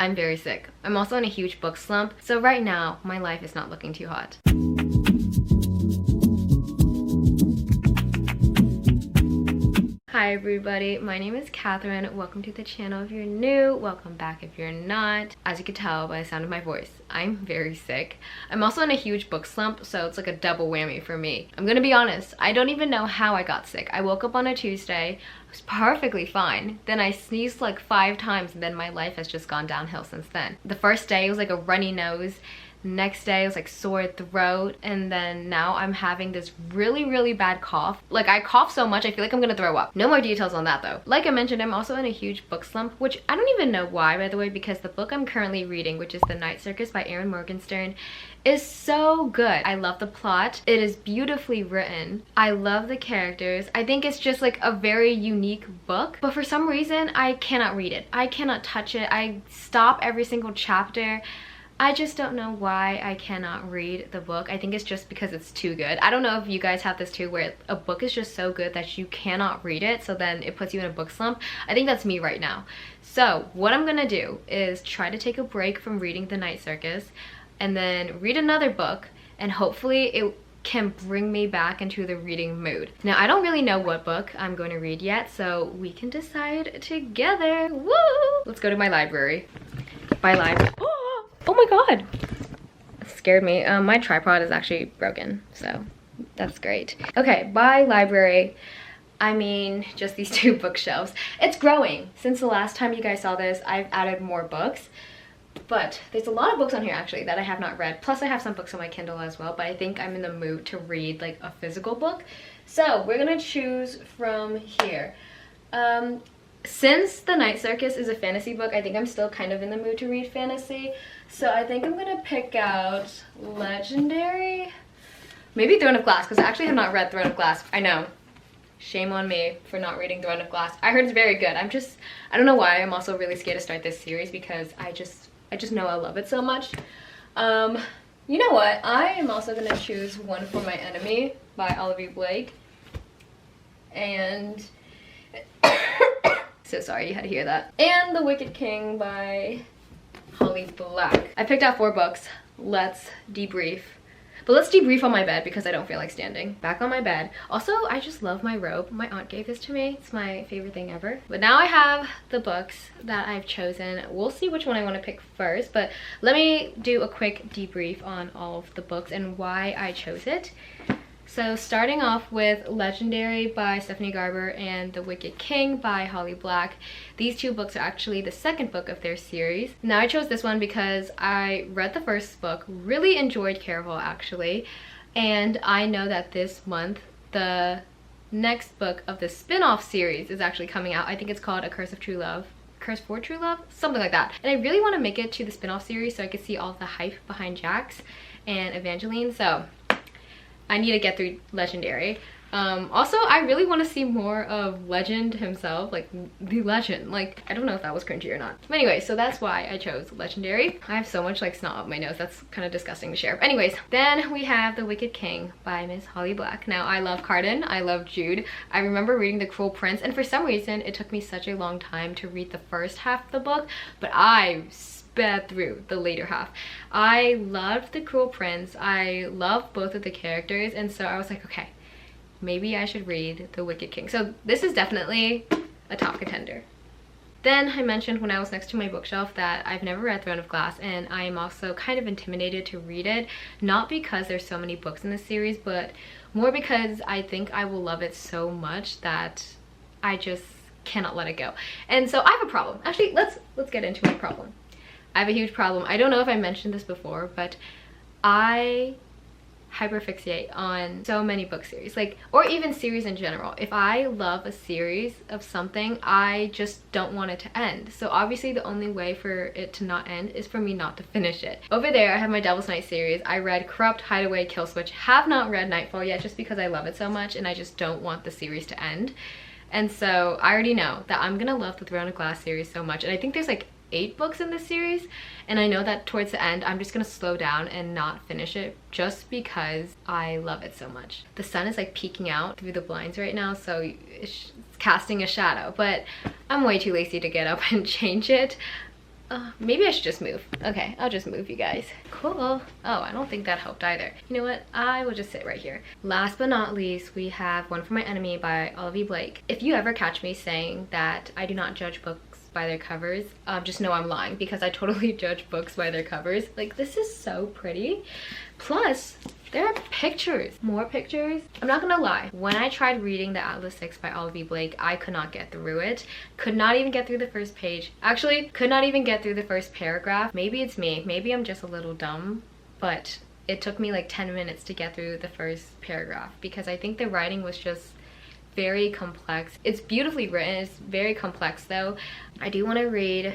I'm very sick. I'm also in a huge book slump, so right now my life is not looking too hot. Hi everybody, my name is Catherine. Welcome to the channel if you're new. Welcome back if you're not. As you can tell by the sound of my voice, I'm very sick. I'm also in a huge book slump, so it's like a double whammy for me. I'm gonna be honest, I don't even know how I got sick. I woke up on a Tuesday, I was perfectly fine. Then I sneezed like 5 times and then my life has just gone downhill since then. The first day it was like a runny nose. Next day it was like sore throat, and then now I'm having this really bad cough. Like I cough so much I feel like I'm gonna throw up. No more details on that though. Like I mentioned, I'm also in a huge book slump, which I don't even know why, by the way, because the book I'm currently reading, which is The Night Circus by Erin Morgenstern, is so good. I love the plot. It is beautifully written. I love the characters. I think it's just like a very unique book, but for some reason I cannot read it. I cannot touch it. I stop every single chapter. I just don't know why I cannot read the book. I think it's just because it's too good. I don't know if you guys have this too, where a book is just so good that you cannot read it, so then it puts you in a book slump. I think that's me right now. So what I'm gonna do is try to take a break from reading The Night Circus and then read another book, and hopefully it can bring me back into the reading mood. Now I don't really know what book I'm going to read yet, so we can decide together. Woo! Let's go to my library. By library. Oh my god, that scared me. My tripod is actually broken, so that's great. Okay, by library, I mean just these 2 bookshelves. It's growing. Since the last time you guys saw this, I've added more books, but there's a lot of books on here actually that I have not read. Plus I have some books on my Kindle as well, but I think I'm in the mood to read like a physical book. So we're gonna choose from here. Since The Night Circus is a fantasy book, I think I'm still kind of in the mood to read fantasy. So I think I'm gonna pick out Legendary. Maybe Throne of Glass, because I actually have not read Throne of Glass. I know. Shame on me for not reading Throne of Glass. I heard it's very good. I don't know why. I'm also really scared to start this series because I just know I love it so much. You know what? I am also gonna choose One for My Enemy by Olivia Blake. And so sorry you had to hear that. And The Wicked King by Holly Black. I picked out 4 books. Let's debrief. But let's debrief on my bed because I don't feel like standing. Back on my bed. Also, I just love my robe. My aunt gave this to me. It's my favorite thing ever. But now I have the books that I've chosen. We'll see which one I want to pick first, but let me do a quick debrief on all of the books and why I chose it. So starting off with Legendary by Stephanie Garber and The Wicked King by Holly Black. These 2 books are actually the second book of their series. Now I chose this one because I read the first book, really enjoyed Caraval actually, and I know that this month the next book of the spin-off series is actually coming out. I think it's called A Curse of True Love. Curse for True Love? Something like that. And I really want to make it to the spin-off series so I could see all the hype behind Jax and Evangeline, so I need to get through Legendary. Also, I really want to see more of Legend himself, like the Legend. Like, I don't know if that was cringy or not. But anyway, so that's why I chose Legendary. I have so much like snot up my nose. That's kind of disgusting to share. But anyways, then we have The Wicked King by Miss Holly Black. Now, I love Cardan. I love Jude. I remember reading The Cruel Prince, and for some reason, it took me such a long time to read the first half of the book, but I sped through the later half. I loved The Cruel Prince. I love both of the characters, and so I was like, okay, maybe I should read The Wicked King. So this is definitely a top contender. Then I mentioned when I was next to my bookshelf that I've never read Throne of Glass, and I am also kind of intimidated to read it, not because there's so many books in this series, but more because I think I will love it so much that I just cannot let it go. And so I have a problem. Actually, let's get into my problem. I have a huge problem. I don't know if I mentioned this before, but I hyperfixate on so many book series, like, or even series in general. If I love a series of something, I just don't want it to end. So obviously the only way for it to not end is for me not to finish it. Over there I have my Devil's Night series. I read Corrupt, Hideaway, Killswitch. Have not read Nightfall yet just because I love it so much and I just don't want the series to end. And so I already know that I'm gonna love the Throne of Glass series so much, and I think there's like 8 books in this series, and I know that towards the end I'm just gonna slow down and not finish it just because I love it so much. The sun is like peeking out through the blinds right now, so it's casting a shadow, but I'm way too lazy to get up and change it. Maybe I should just move. Okay, I'll just move, you guys. Cool. Oh, I don't think that helped either. You know what? I will just sit right here. Last but not least, we have One for My Enemy by Olivia Blake. If you ever catch me saying that I do not judge books by their covers, just know I'm lying, because I totally judge books by their covers. Like, this is so pretty. Plus, there are pictures, more pictures. I'm not gonna lie, when I tried reading The Atlas Six by Olivia Blake, I could not get through it. Could not even get through the first page. Actually, could not even get through the first paragraph. Maybe it's me, maybe I'm just a little dumb, but it took me like 10 minutes to get through the first paragraph because I think the writing was just very complex. It's beautifully written, it's very complex though. I do want to read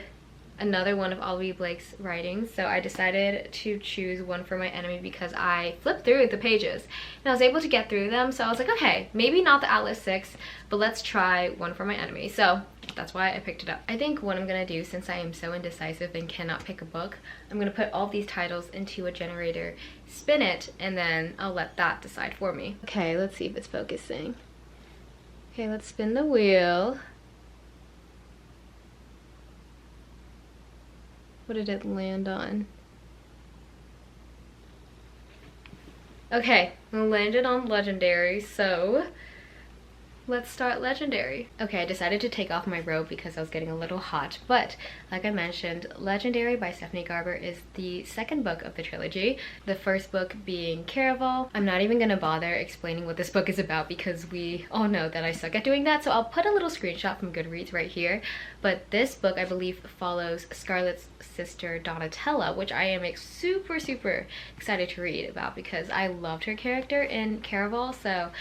another one of Olivia Blake's writings, so I decided to choose One for My Enemy because I flipped through the pages and I was able to get through them. So I was like, okay, maybe not the Atlas Six, but let's try One for My Enemy. So that's why I picked it up. I think what I'm gonna do, since I am so indecisive and cannot pick a book, I'm gonna put all these titles into a generator, spin it, and then I'll let that decide for me. Okay, let's see if it's focusing. Okay, let's spin the wheel. What did it land on? Okay, it landed on Legendary, so let's start Legendary. Okay, I decided to take off my robe because I was getting a little hot, but like I mentioned, Legendary by Stephanie Garber is the second book of the trilogy, the first book being Caraval. I'm not even gonna bother explaining what this book is about because we all know that I suck at doing that, so I'll put a little screenshot from Goodreads right here. But this book, I believe, follows Scarlett's sister Donatella, which I am super excited to read about because I loved her character in Caraval, so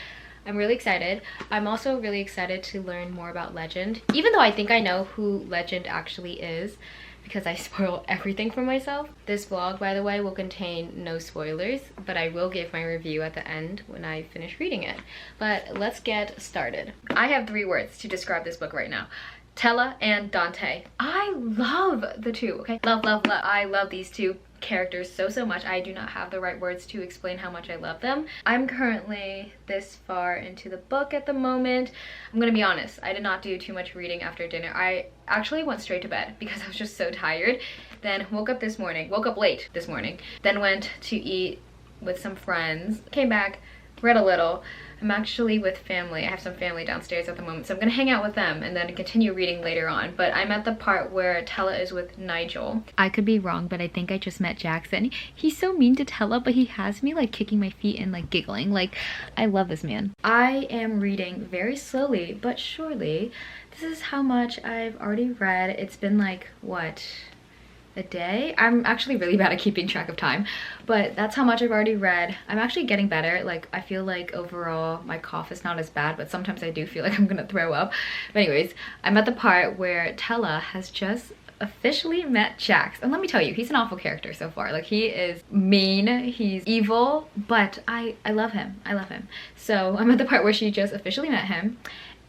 I'm really excited. I'm also really excited to learn more about Legend, even though I think I know who Legend actually is because I spoil everything for myself. This vlog, by the way, will contain no spoilers, but I will give my review at the end when I finish reading it. But let's get started. I have 3 words to describe this book right now. Tella and Dante. I love the two, okay? Love. I love these two characters so much. I do not have the right words to explain how much I love them. I'm currently this far into the book at the moment. I'm gonna be honest, I did not do too much reading after dinner. I actually went straight to bed because I was just so tired. Then woke up late this morning, then went to eat with some friends, came back, read a little. I'm actually with family. I have some family downstairs at the moment, so I'm gonna hang out with them and then continue reading later on. But I'm at the part where Tella is with Nigel. I could be wrong, but I think I just met Jackson. He's so mean to Tella, but he has me like kicking my feet and like giggling. Like, I love this man. I am reading very slowly but surely. This is how much I've already read. It's been like, what, a day? I'm actually really bad at keeping track of time, but that's how much I've already read. I'm actually getting better. Like, I feel like overall my cough is not as bad, but sometimes I do feel like I'm gonna throw up. But anyways, I'm at the part where Tella has just officially met Jax, and let me tell you, he's an awful character so far. Like, he is mean, he's evil, but I love him. I love him. So I'm at the part where she just officially met him,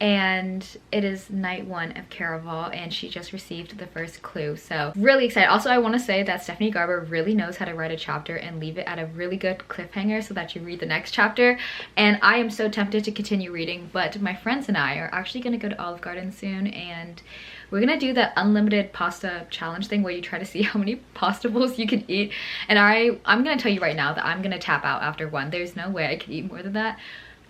and it is night 1 of Caraval, and she just received the first clue, so really excited. Also, I want to say that Stephanie Garber really knows how to write a chapter and leave it at a really good cliffhanger so that you read the next chapter, and I am so tempted to continue reading. But my friends and I are actually going to go to Olive Garden soon, and we're gonna do the unlimited pasta challenge thing where you try to see how many pasta bowls you can eat, and I'm gonna tell you right now that I'm gonna tap out after 1. There's no way I could eat more than that,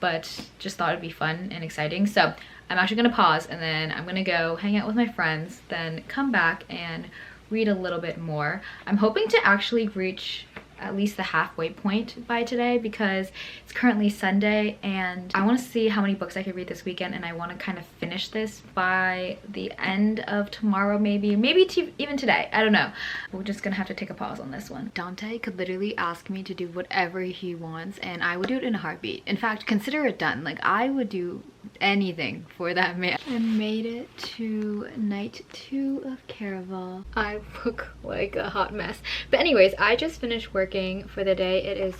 but just thought it'd be fun and exciting. So I'm actually gonna pause, and then I'm gonna go hang out with my friends, then come back and read a little bit more. I'm hoping to actually reach at least the halfway point by today because it's currently Sunday, and I want to see how many books I can read this weekend, and I want to kind of finish this by the end of tomorrow, maybe even today. I don't know. We're just gonna have to take a pause on this one. Dante could literally ask me to do whatever he wants and I would do it in a heartbeat. In fact, consider it done. Like, I would do anything for that man. I made it to night 2 of Caraval. I look like a hot mess. But anyways, I just finished working for the day. It is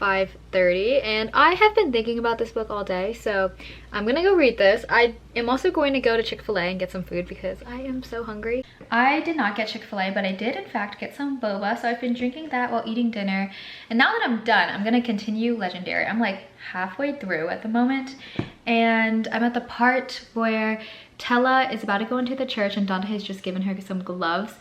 5:30 and I have been thinking about this book all day, so I'm gonna go read this. I am also going to go to Chick-fil-A and get some food because I am so hungry. I did not get Chick-fil-A, but I did in fact get some boba, so I've been drinking that while eating dinner, and now that I'm done, I'm gonna continue Legendary. I'm like halfway through at the moment, and I'm at the part where Tella is about to go into the church and Dante has just given her some gloves,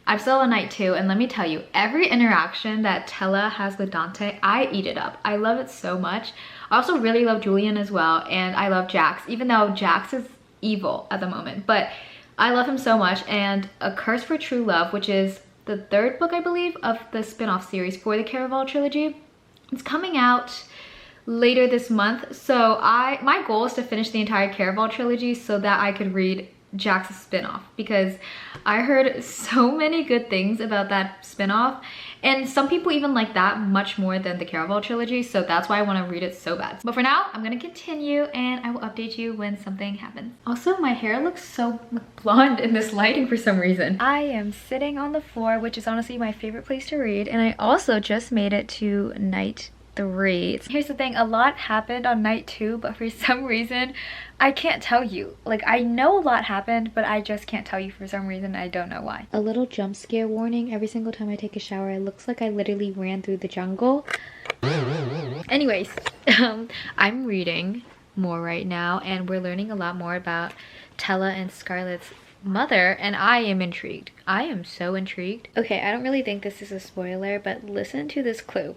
I'm still on night 2, and let me tell you, every interaction that Tella has with Dante, I eat it up. I love it so much. I also really love Julian as well, and I love Jax, even though Jax is evil at the moment, but I love him so much. And A Curse for True Love, which is the 3rd book, I believe, of the spin-off series for the Caraval trilogy, it's coming out later this month. So my goal is to finish the entire Caraval trilogy so that I could read Jax's spin-off, because I heard so many good things about that spin-off, and some people even like that much more than the Caraval trilogy, so that's why I want to read it so bad. But for now, I'm gonna continue and I will update you when something happens. Also, my hair looks so blonde in this lighting for some reason. I am sitting on the floor, which is honestly my favorite place to read, and I also just made it to night 3. Here's the thing, a lot happened on night 2, but for some reason I can't tell you. Like, I know a lot happened, but I just can't tell you for some reason. I don't know why. A little jump scare warning: every single time I take a shower, it looks like I literally ran through the jungle. Anyways, I'm reading more right now, and we're learning a lot more about Tella and Scarlett's mother, and I am intrigued. I am so intrigued. Okay, I don't really think this is a spoiler, but listen to this clue.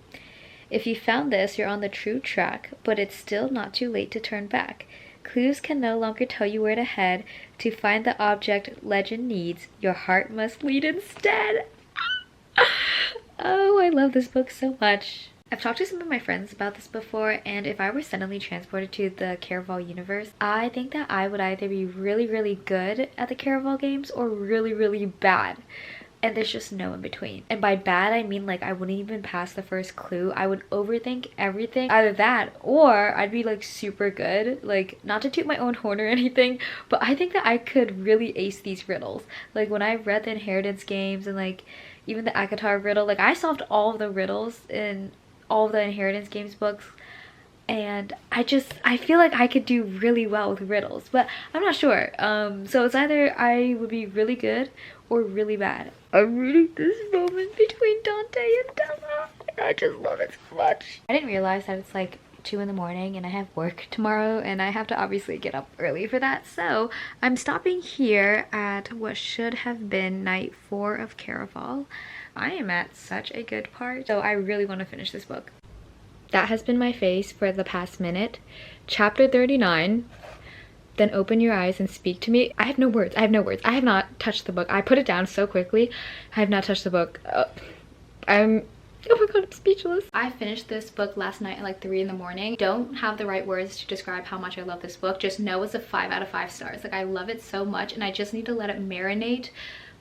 If you found this, you're on the true track, but it's still not too late to turn back. Clues can no longer tell you where to head. To find the object legend needs, your heart must lead instead. Oh, I love this book so much. I've talked to some of my friends about this before, and if I were suddenly transported to the Caraval universe, I think that I would either be really, really good at the Caraval games or really, really bad. And there's just no in between. And by bad, I mean like I wouldn't even pass the first clue. I would overthink everything. Either that or I'd be like super good. Like, not to toot my own horn or anything, but I think that I could really ace these riddles. Like, when I read the Inheritance games and like even the Akatar riddle, like I solved all of the riddles in all of the Inheritance games books. And I feel like I could do really well with riddles, but I'm not sure. So it's either I would be really good or really bad. I'm reading this moment between Dante and Tella, and I just love it so much. I didn't realize that it's like 2 in the morning and I have work tomorrow, and I have to obviously get up early for that. So I'm stopping here at what should have been night 4 of Caraval. I am at such a good part, so I really want to finish this book. That has been my face for the past minute. Chapter 39. Then open your eyes and speak to me. I have no words. I have no words. I have not touched the book. I put it down so quickly. I have not touched the book. Oh my god, I'm speechless. I finished this book last night at like 3 in the morning. Don't have the right words to describe how much I love this book. Just know it's a 5 out of 5 stars. Like, I love it so much, and I just need to let it marinate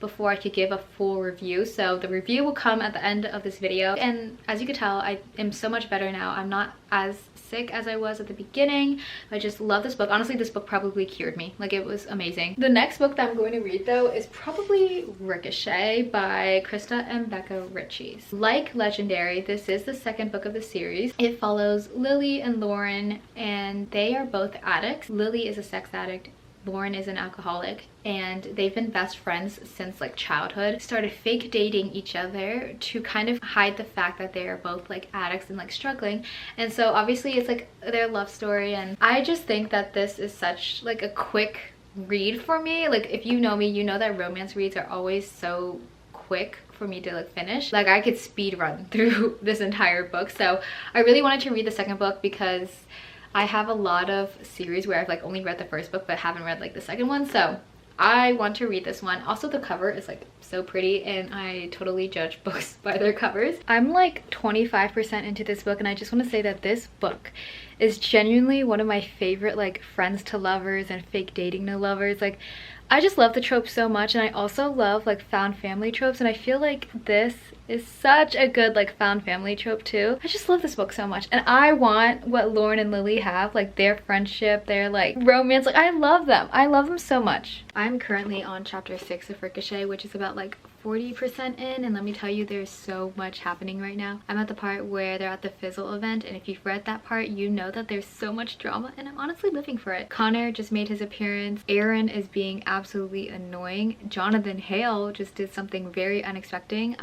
before I could give a full review. So the review will come at the end of this video, and as you can tell, I am so much better now. I'm not as sick as I was at the beginning. I just love this book. Honestly, this book probably cured me. Like, it was amazing. The next book that I'm going to read though is probably Ricochet by Krista and Becca Ritchie. Like Legendary, this is the 2nd book of the series. It follows Lily and Lauren, and they are both addicts. Lily is a sex addict, Lauren is an alcoholic, and they've been best friends since like childhood. Started fake dating each other to kind of hide the fact that they are both like addicts and like struggling. And so obviously it's like their love story, and I just think that this is such like a quick read for me. Like, if you know me, you know that romance reads are always so quick for me to like finish. Like, I could speed run through this entire book. So I really wanted to read the 2nd book because I have a lot of series where I've like only read the 1st book but haven't read like the 2nd one, so I want to read this one. Also, the cover is like so pretty, and I totally judge books by their covers. I'm like 25% into this book, and I just want to say that this book is genuinely one of my favorite like friends to lovers and fake dating to lovers. Like, I just love the tropes so much, and I also love like found family tropes, and I feel like this is such a good like found family trope too. I just love this book so much, and I want what Lauren and Lily have, like their friendship, their like romance. Like, I love them. I love them so much. I'm currently on chapter 6 of Ricochet, which is about like 40% in, and let me tell you, there's so much happening right now. I'm at the part where they're at the Fizzle event, and if you've read that part, you know that there's so much drama, and I'm honestly living for it. Connor just made his appearance. Aaron is being absolutely annoying. Jonathan Hale just did something very unexpected.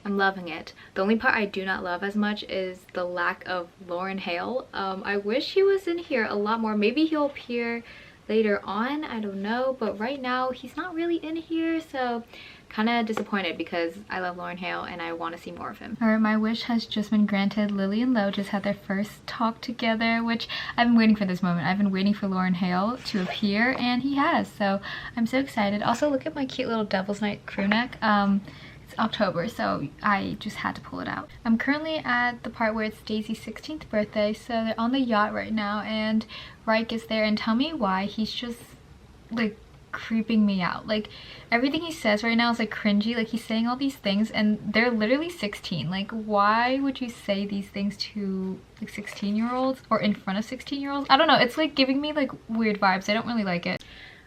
I'm loving it. The only part I do not love as much is the lack of Lauren Hale. I wish he was in here a lot more. Maybe he'll appear later on, I don't know, but right now he's not really in here, so kind of disappointed because I love Lauren Hale and I want to see more of him. Alright, my wish has just been granted. Lily and Lo just had their first talk together, which I've been waiting for this moment. I've been waiting for Lauren Hale to appear, and he has, so I'm so excited. Also, look at my cute little Devil's Night crew neck. It's October, so I just had to pull it out. I'm currently at the part where it's Daisy's 16th birthday, so they're on the yacht right now, and Reich is there, and tell me why he's just like creeping me out. Like, everything he says right now is like cringy. Like, he's saying all these things and they're literally 16. Like, why would you say these things to like 16-year-olds or in front of 16-year-olds? I don't know, it's like giving me like weird vibes. I don't really like it.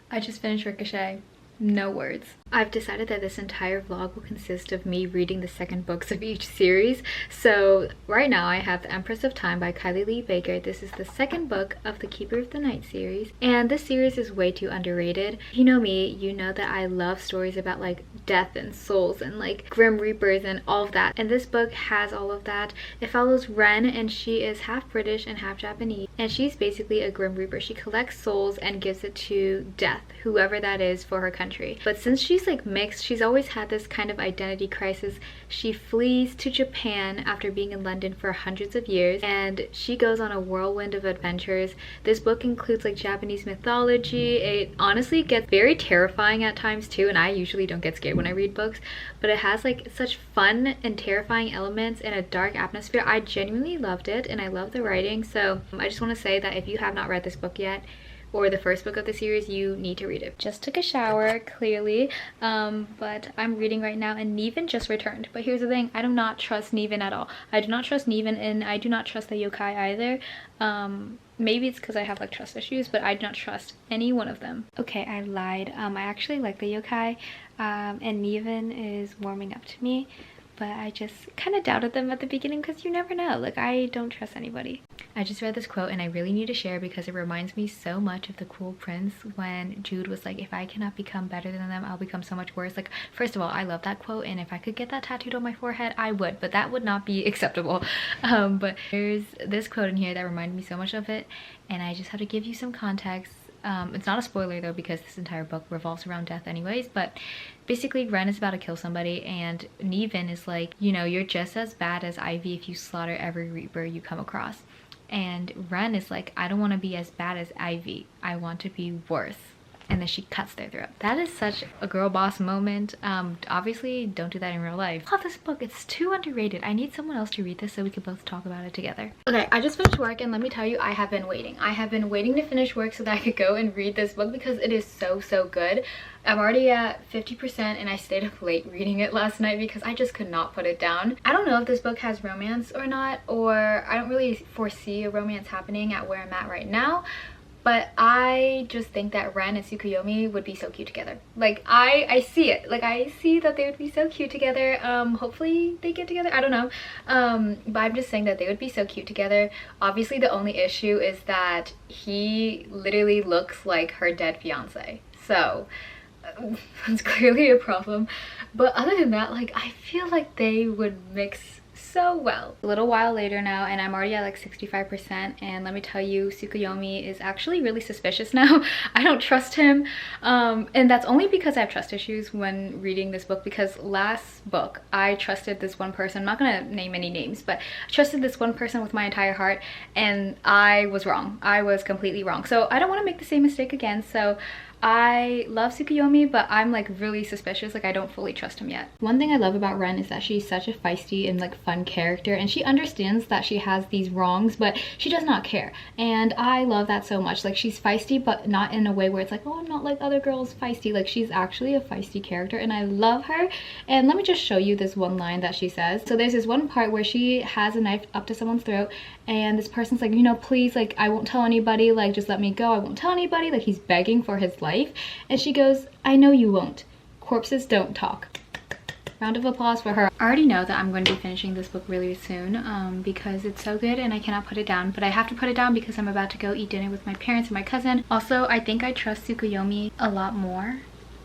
I just finished Ricochet. No words. I've decided that this entire vlog will consist of me reading the second books of each series. So right now I have The Empress of Time by Kylie Lee Baker. This is the second book of the Keeper of the Night series, and this series is way too underrated. If you know me, you know that I love stories about like death and souls and like grim reapers and all of that, and this book has all of that. It follows Ren, and she is half British and half Japanese, and she's basically a grim reaper. She collects souls and gives it to death, whoever that is, for her country. But since she's like mixed, she's always had this kind of identity crisis. She flees to Japan after being in London for hundreds of years, and she goes on a whirlwind of adventures. This book includes like Japanese mythology. It honestly gets very terrifying at times too, and I usually don't get scared when I read books, but it has like such fun and terrifying elements in a dark atmosphere. I genuinely loved it, and I love the writing. So I just want to say that if you have not read this book yet, or the first book of the series, you need to read it. Just took a shower, clearly, but I'm reading right now, and Neven just returned. But here's the thing, I do not trust Neven at all. I do not trust Neven, and I do not trust the yokai either. Maybe it's because I have like trust issues, but I do not trust any one of them. Okay, I lied. I actually like the yokai, and Neven is warming up to me, but I just kind of doubted them at the beginning because you never know. Like, I don't trust anybody. I just read this quote and I really need to share because it reminds me so much of The Cruel Prince when Jude was like, if I cannot become better than them, I'll become so much worse. Like, first of all, I love that quote, and if I could get that tattooed on my forehead, I would, but that would not be acceptable. But there's this quote in here that reminded me so much of it, and I just have to give you some context. It's not a spoiler though, because this entire book revolves around death anyways, but basically Ren is about to kill somebody, and Neven is like, you know, you're just as bad as Ivy if you slaughter every reaper you come across. And Ren is like, I don't want to be as bad as Ivy, I want to be worse. And then she cuts their throat. That is such a girl boss moment. Obviously don't do that in real life. I love this book, it's too underrated. I need someone else to read this so we can both talk about it together. Okay, I just finished work, and let me tell you, I have been waiting. I have been waiting to finish work so that I could go and read this book because it is so good. I'm already at 50% and I stayed up late reading it last night because I just could not put it down. I don't know if this book has romance or not, or I don't really foresee a romance happening at where I'm at right now. But I just think that Ren and Tsukuyomi would be so cute together. Like, I see it. Like, I see that they would be so cute together. Hopefully they get together. I don't know. But I'm just saying that they would be so cute together. Obviously, the only issue is that he literally looks like her dead fiance. So that's clearly a problem. But other than that, like, I feel like they would mix so well. A little while later now, and I'm already at like 65%, and let me tell you, Tsukuyomi is actually really suspicious now. I don't trust him, and that's only because I have trust issues when reading this book, because last book I trusted this one person. I'm not gonna name any names, but I trusted this one person with my entire heart, and I was wrong. I was completely wrong. So I don't want to make the same mistake again. So I love Tsukuyomi, but I'm like really suspicious. Like, I don't fully trust him yet. One thing I love about Ren is that she's such a feisty and like fun character, and she understands that she has these wrongs, but she does not care, and I love that so much. Like, she's feisty, but not in a way where it's like, oh, I'm not like other girls feisty. Like, she's actually a feisty character, and I love her. And let me just show you this one line that she says. So there's this one part where she has a knife up to someone's throat, and this person's like, you know, please, like, I won't tell anybody, like, just let me go, I won't tell anybody. Like, he's begging for his life, and she goes, I know you won't. Corpses don't talk. Round of applause for her. I already know that I'm going to be finishing this book really soon because it's so good and I cannot put it down, but I have to put it down because I'm about to go eat dinner with my parents and my cousin. Also, I think I trust Tsukuyomi a lot more,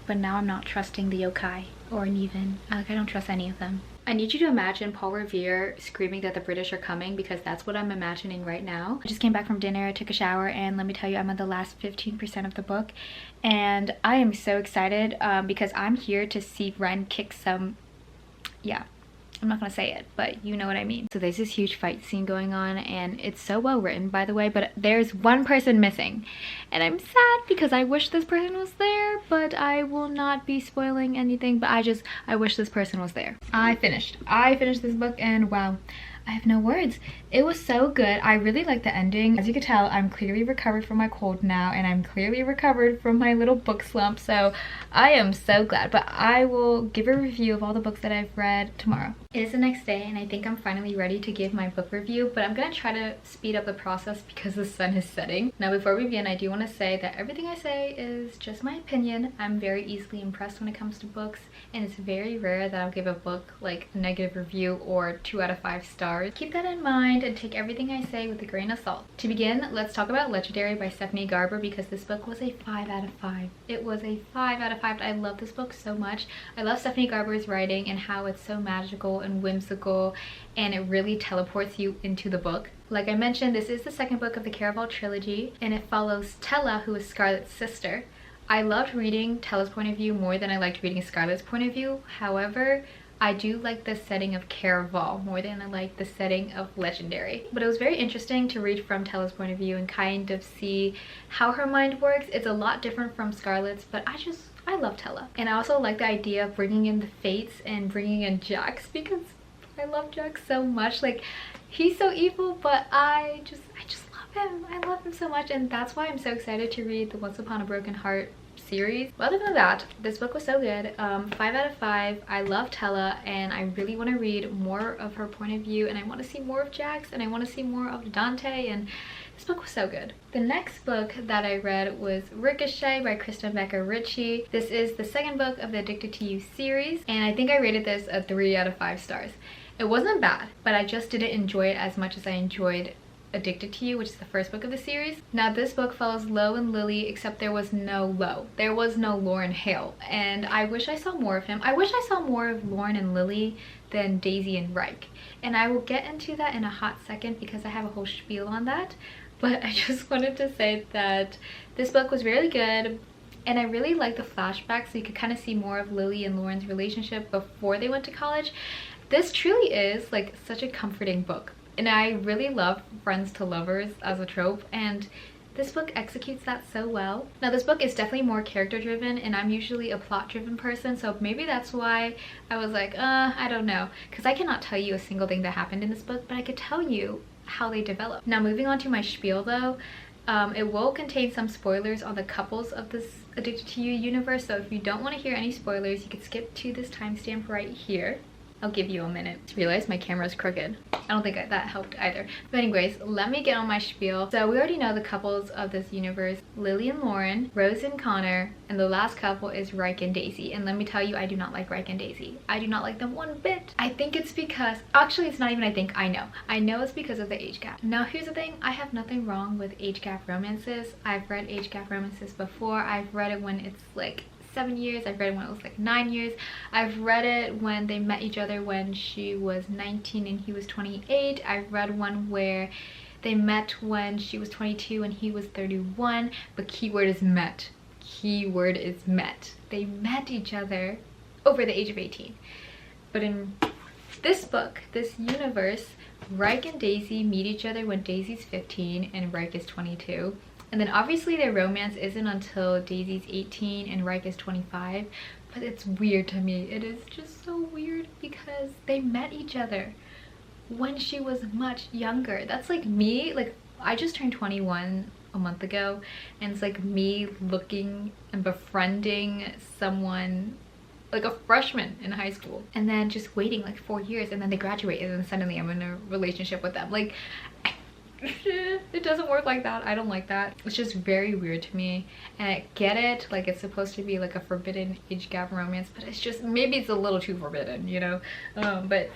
but now I'm not trusting the yokai or Neven. Like, I don't trust any of them. I need you to imagine Paul Revere screaming that the British are coming, because that's what I'm imagining right now. I just came back from dinner, I took a shower, and let me tell you, I'm on the last 15% of the book, and I am so excited because I'm here to see Ren kick some, yeah, I'm not gonna say it, but you know what I mean. So there's this huge fight scene going on, and it's so well written, by the way, but there's one person missing. And I'm sad because I wish this person was there, but I will not be spoiling anything, but I wish this person was there. I finished this book, and wow, I have no words. It was so good. I really like the ending. As you can tell, I'm clearly recovered from my cold now, and I'm clearly recovered from my little book slump, so I am so glad. But I will give a review of all the books that I've read tomorrow. It is the next day, and I think I'm finally ready to give my book review, but I'm gonna try to speed up the process because the sun is setting. Now, before we begin, I do want to say that everything I say is just my opinion. I'm very easily impressed when it comes to books, and it's very rare that I'll give a book like a negative review or 2 out of 5 stars. Keep that in mind and take everything I say with a grain of salt. To begin, let's talk about Legendary by Stephanie Garber, because this book was a 5 out of 5. It was a 5 out of 5. I love this book so much. I love Stephanie Garber's writing and how it's so magical and whimsical, and it really teleports you into the book. Like I mentioned, this is the second book of the Caraval trilogy, and it follows Tella, who is Scarlett's sister. I loved reading Tella's point of view more than I liked reading Scarlett's point of view. However, I do like the setting of Caraval more than I like the setting of Legendary. But it was very interesting to read from Tella's point of view and kind of see how her mind works. It's a lot different from Scarlett's, but I love Tella. And I also like the idea of bringing in the Fates and bringing in Jax, because I love Jax so much. Like, he's so evil, but I just love him. I love him so much, and that's why I'm so excited to read the Once Upon a Broken Heart series. But other than that, this book was so good. 5 out of 5. I love Tella, and I really want to read more of her point of view, and I want to see more of Jax, and I want to see more of Dante, and this book was so good. The next book that I read was Ricochet by Kristen Becker Ritchie. This is the second book of the Addicted to You series, and I think I rated this a 3 out of 5 stars. It wasn't bad, but I just didn't enjoy it as much as I enjoyed Addicted to You, which is the first book of the series. Now, this book follows Lo and Lily, except there was no Lo. There was no Lauren Hale, and I wish I saw more of him. I wish I saw more of Lauren and Lily than Daisy and Reich, and I will get into that in a hot second because I have a whole spiel on that. But I just wanted to say that this book was really good, and I really like the flashbacks, so you could kind of see more of Lily and Lauren's relationship before they went to college. This truly is like such a comforting book. And I really love friends to lovers as a trope, and this book executes that so well. Now, this book is definitely more character driven, and I'm usually a plot driven person, so maybe that's why I was like, I don't know. Because I cannot tell you a single thing that happened in this book, but I could tell you how they develop. Now, moving on to my spiel though, it will contain some spoilers on the couples of this Addicted to You universe, so if you don't want to hear any spoilers, you could skip to this timestamp right here. I'll give you a minute. I realized my camera's crooked. I don't think that helped either. But anyways, let me get on my spiel. So we already know the couples of this universe: Lily and Lauren, Rose and Connor, and the last couple is Reich and Daisy. And let me tell you, I do not like Reich and Daisy. I do not like them one bit. I think it's because, actually it's not even I think, I know. I know it's because of the age gap. Now here's the thing, I have nothing wrong with age gap romances. I've read age gap romances before. I've read it when it's like 7 years. I've read it when it was like 9 years. I've read it when they met each other when she was 19 and he was 28. I've read one where they met when she was 22 and he was 31. But keyword is met. Keyword is met. They met each other over the age of 18. But in this book, this universe, Reich and Daisy meet each other when Daisy's 15 and Reich is 22. And then obviously their romance isn't until Daisy's 18 and Reich is 25. But it's weird to me. It is just so weird because they met each other when she was much younger. That's like me, like I just turned 21 a month ago, and it's like me looking and befriending someone like a freshman in high school, and then just waiting like 4 years, and then they graduate, and then suddenly I'm in a relationship with them. Like, it doesn't work like that. I don't like that. It's just very weird to me, and I get it, like it's supposed to be like a forbidden age gap romance, but it's just, maybe it's a little too forbidden, you know. But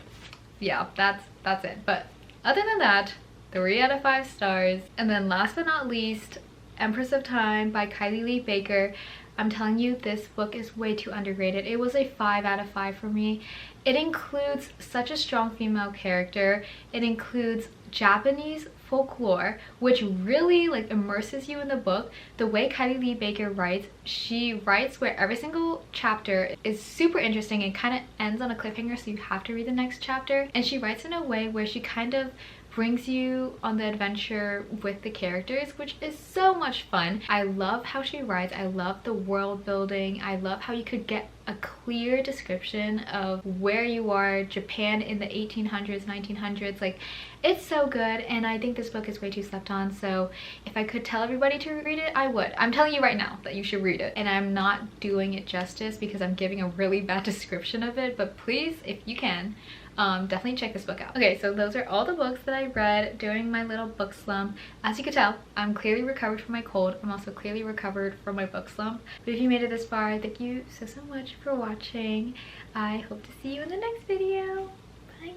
yeah, that's it. But other than that, 3 out of 5 stars. And then last but not least, Empress of Time by Kylie Lee Baker. I'm telling you, this book is way too underrated. It was a 5 out of 5 for me. It includes such a strong female character. It includes Japanese folklore, which really like immerses you in the book. The way Kylie Lee Baker writes, she writes where every single chapter is super interesting and kind of ends on a cliffhanger, so you have to read the next chapter. And she writes in a way where she kind of brings you on the adventure with the characters, which is so much fun. I love how she writes. I love the world building. I love how you could get a clear description of where you are, Japan in the 1800s, 1900s. Like, it's so good, and I think this book is way too slept on, so if I could tell everybody to read it, I would. I'm telling you right now that you should read it, and I'm not doing it justice because I'm giving a really bad description of it, but please, if you can, definitely check this book out. Okay, so those are all the books that I read during my little book slump. As you can tell, I'm clearly recovered from my cold. I'm also clearly recovered from my book slump. But if you made it this far, thank you so much for watching. I hope to see you in the next video. Bye.